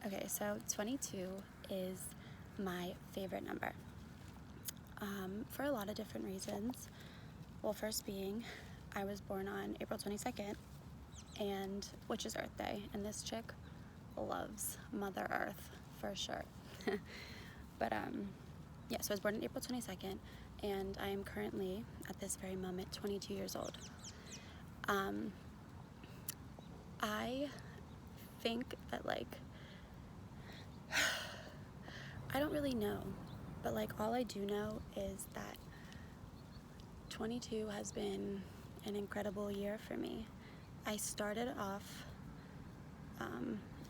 Okay, so 22 is my favorite number for a lot of different reasons. Well, first being, I was born on April 22nd, and which is Earth Day, and this chick loves Mother Earth for sure. But yeah, so I was born on April 22nd, and I am currently, at this very moment, 22 years old. I think that, like, I don't really know, but like all I do know is that 22 has been an incredible year for me. I started off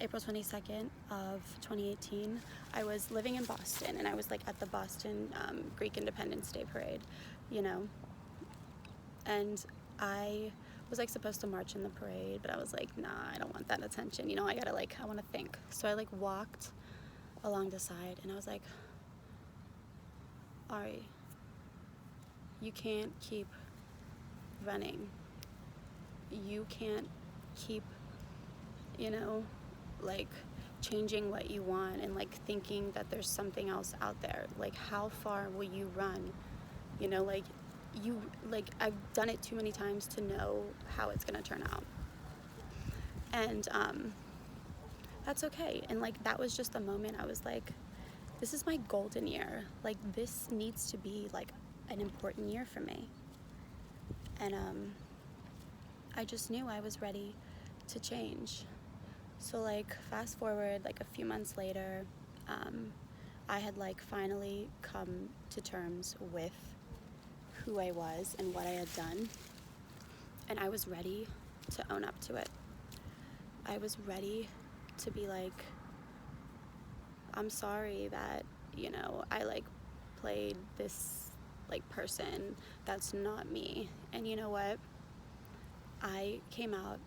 April 22nd of 2018. I was living in Boston, and I was like at the Boston Greek Independence Day parade, you know, and I was like supposed to march in the parade, but I was like, nah, I don't want that attention, you know, I want to think. So I like walked along the side, and I was like, Ari, you can't keep running. You can't keep, you know, like changing what you want and like thinking that there's something else out there. Like, how far will you run? You know, like I've done it too many times to know how it's gonna turn out. And that's okay. And like that was just the moment I was like, this is my golden year. Like, this needs to be like an important year for me. And I just knew I was ready to change. So like fast forward like a few months later, I had like finally come to terms with who I was and what I had done, and I was ready to own up to it. I was ready to be like, I'm sorry that, you know, I like played this like person that's not me. And you know what? I came out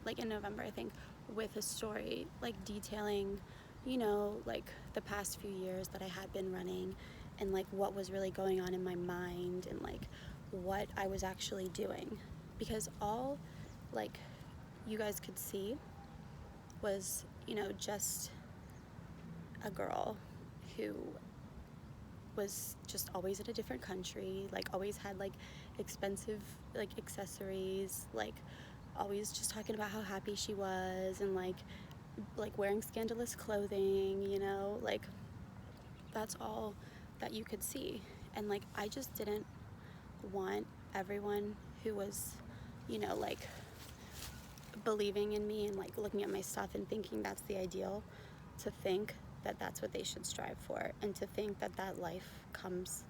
like in November, I think, with a story like detailing, you know, like the past few years that I had been running, and like what was really going on in my mind, and like what I was actually doing. Because all like you guys could see was, you know, just a girl who was just always in a different country, like always had like expensive like accessories, like always just talking about how happy she was, and like wearing scandalous clothing, you know, like that's all that you could see. And like I just didn't want everyone who was, you know, like believing in me and like looking at my stuff and thinking that's the ideal, to think that that's what they should strive for, and to think that that life comes,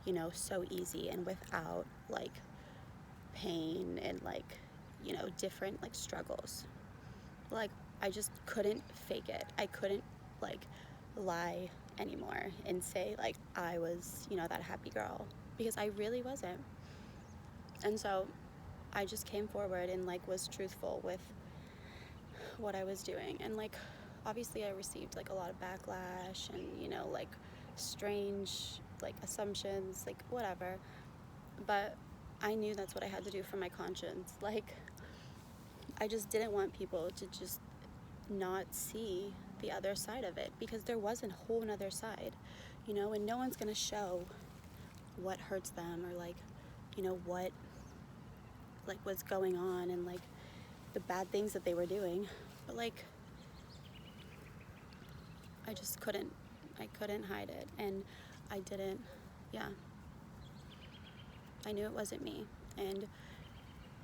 you know, so easy and without like pain and like, you know, different like struggles. Like I just couldn't fake it. I couldn't like lie anymore and say like I was, you know, that happy girl, because I really wasn't. And so I just came forward and like was truthful with what I was doing. And like obviously I received like a lot of backlash and, you know, like strange like assumptions, like whatever. But I knew that's what I had to do for my conscience. Like I just didn't want people to just not see the other side of it, because there was a whole nother side, you know, and no one's gonna show what hurts them, or like, you know, what like was going on, and like the bad things that they were doing. But like I just couldn't hide it, and I didn't. Yeah, I knew it wasn't me. And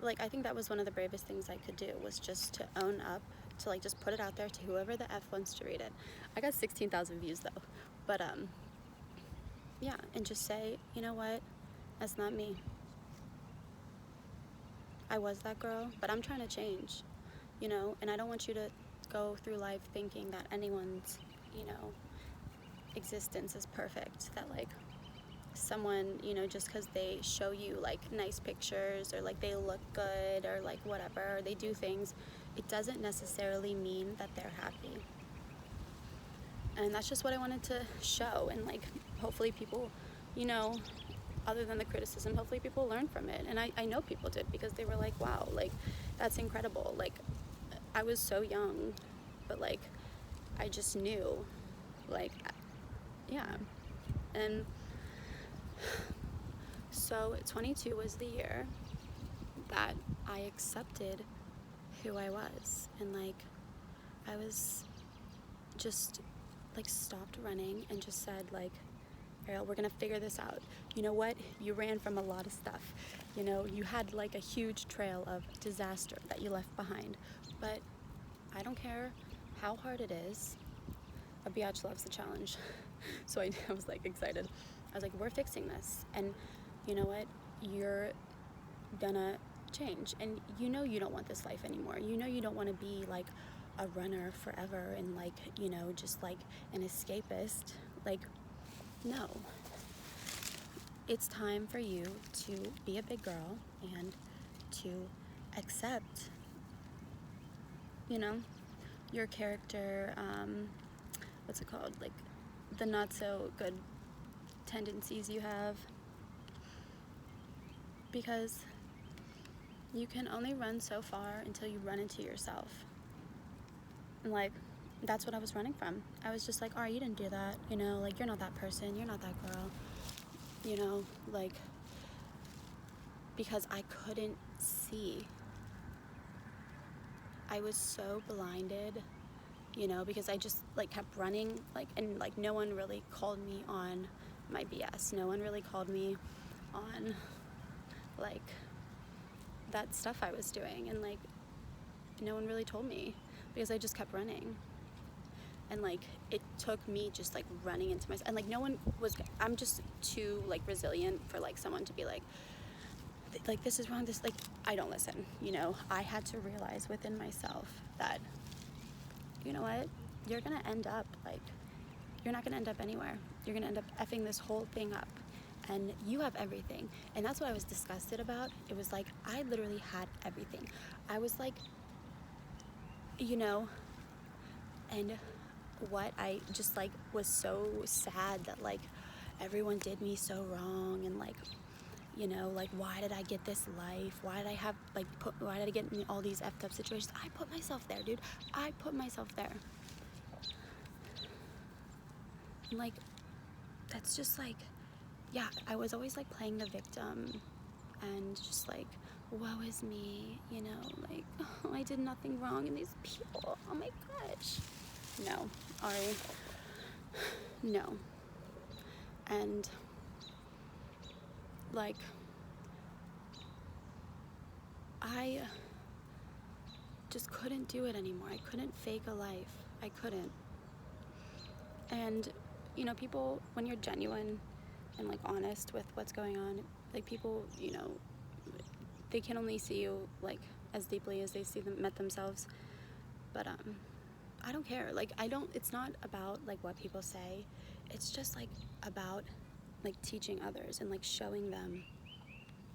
like I think that was one of the bravest things I could do, was just to own up, to like just put it out there to whoever the F wants to read it. I got 16,000 views though. But yeah, and just say, you know what, that's not me. I was that girl, but I'm trying to change, you know, and I don't want you to go through life thinking that anyone's, you know, existence is perfect, that like someone, you know, just because they show you like nice pictures, or like they look good, or like whatever, or they do things, it doesn't necessarily mean that they're happy. And that's just what I wanted to show. And like hopefully people, you know, other than the criticism, hopefully people learn from it. And I know people did, because they were like, wow, like that's incredible. Like I was so young, but like I just knew, like, yeah. And so 22 was the year that I accepted who I was, and like I was just like stopped running and just said, like, Ariel, we're gonna figure this out. You know what? You ran from a lot of stuff. You know, you had like a huge trail of disaster that you left behind, but I don't care how hard it is. A biatch loves the challenge. So I was like excited. I was like, we're fixing this, and you know what? You're gonna change, and you know you don't want this life anymore. You know you don't want to be like a runner forever and like, you know, just like an escapist. Like, no. It's time for you to be a big girl and to accept, you know, your character, what's it called? Like the not so good tendencies you have. Because you can only run so far until you run into yourself. And like, that's what I was running from. I was just like, all right, you didn't do that. You know, like, you're not that person. You're not that girl. You know, like, because I couldn't see. I was so blinded, you know, because I just like kept running, like, and like no one really called me on my BS. No one really called me on like that stuff I was doing, and like no one really told me because I just kept running. And like it took me just like running into myself, and like no one was, I'm just too like resilient for like someone to be like this is wrong, this, like, I don't listen, you know. I had to realize within myself that, you know what, you're gonna end up like, you're not gonna end up anywhere. You're gonna end up effing this whole thing up, and you have everything. And that's what I was disgusted about. It was like I literally had everything. I was like, you know, and what I just like was so sad that like everyone did me so wrong, and like, you know, like, why did I get this life? Why did I have like why did I get in all these effed up situations? I put myself there, dude. I put myself there. And like, that's just like, yeah, I was always like playing the victim and just like, woe is me, you know, like, oh, I did nothing wrong, and these people, oh my gosh. No, Ari, no. And like, I just couldn't do it anymore. I couldn't fake a life. I couldn't. And, you know, people, when you're genuine and like honest with what's going on, like people, you know, they can only see you like as deeply as they see them met themselves. But I don't care. Like, I don't, it's not about like what people say. It's just like about like teaching others and like showing them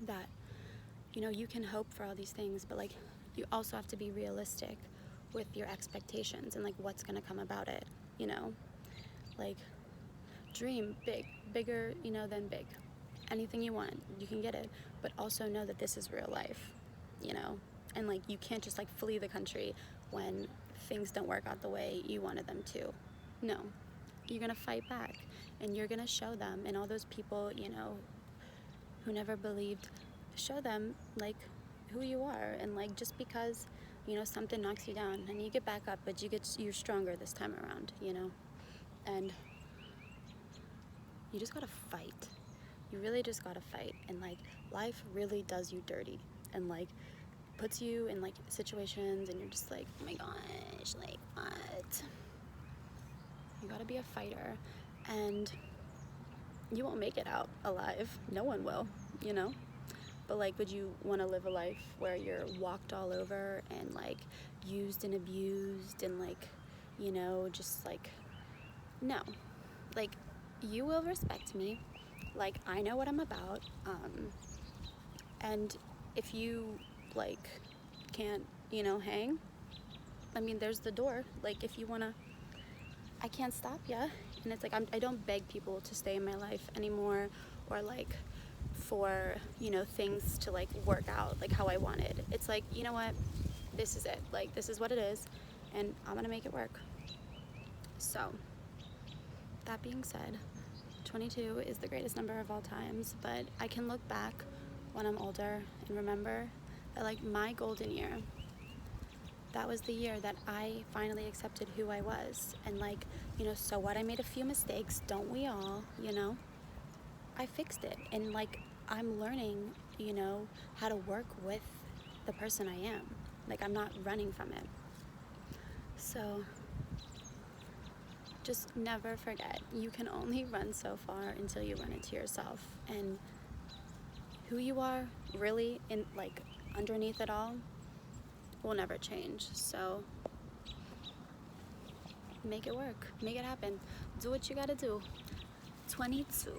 that, you know, you can hope for all these things, but like you also have to be realistic with your expectations and like what's gonna come about it, you know. Like, dream big, bigger, you know, than big. Anything you want, you can get it, but also know that this is real life, you know. And like, you can't just like flee the country when things don't work out the way you wanted them to. No, you're gonna fight back, and you're gonna show them, and all those people, you know, who never believed, show them like who you are. And like, just because, you know, something knocks you down and you get back up, but you're stronger this time around, you know. And you just gotta fight. You really just gotta fight. And like, life really does you dirty, and like puts you in like situations, and you're just like, oh my gosh, like, what? You gotta be a fighter, and you won't make it out alive. No one will, you know. But like, would you want to live a life where you're walked all over and like used and abused and like, you know, just like, no. Like, you will respect me, like, I know what I'm about, and if you like can't, you know, hang, I mean, there's the door. Like, if you wanna, I can't stop ya. And it's like, I don't beg people to stay in my life anymore, or like for, you know, things to like work out like how I wanted. It's like, you know what, this is it, like, this is what it is, and I'm gonna make it work. So, that being said, 22 is the greatest number of all times, but I can look back when I'm older and remember that, like, my golden year, that was the year that I finally accepted who I was. And, like, you know, so what, I made a few mistakes, don't we all, you know? I fixed it, and, like, I'm learning, you know, how to work with the person I am. Like, I'm not running from it. So just never forget, you can only run so far until you run into yourself. And who you are really, in, like, underneath it all, will never change. So make it work, make it happen, do what you gotta do. 22.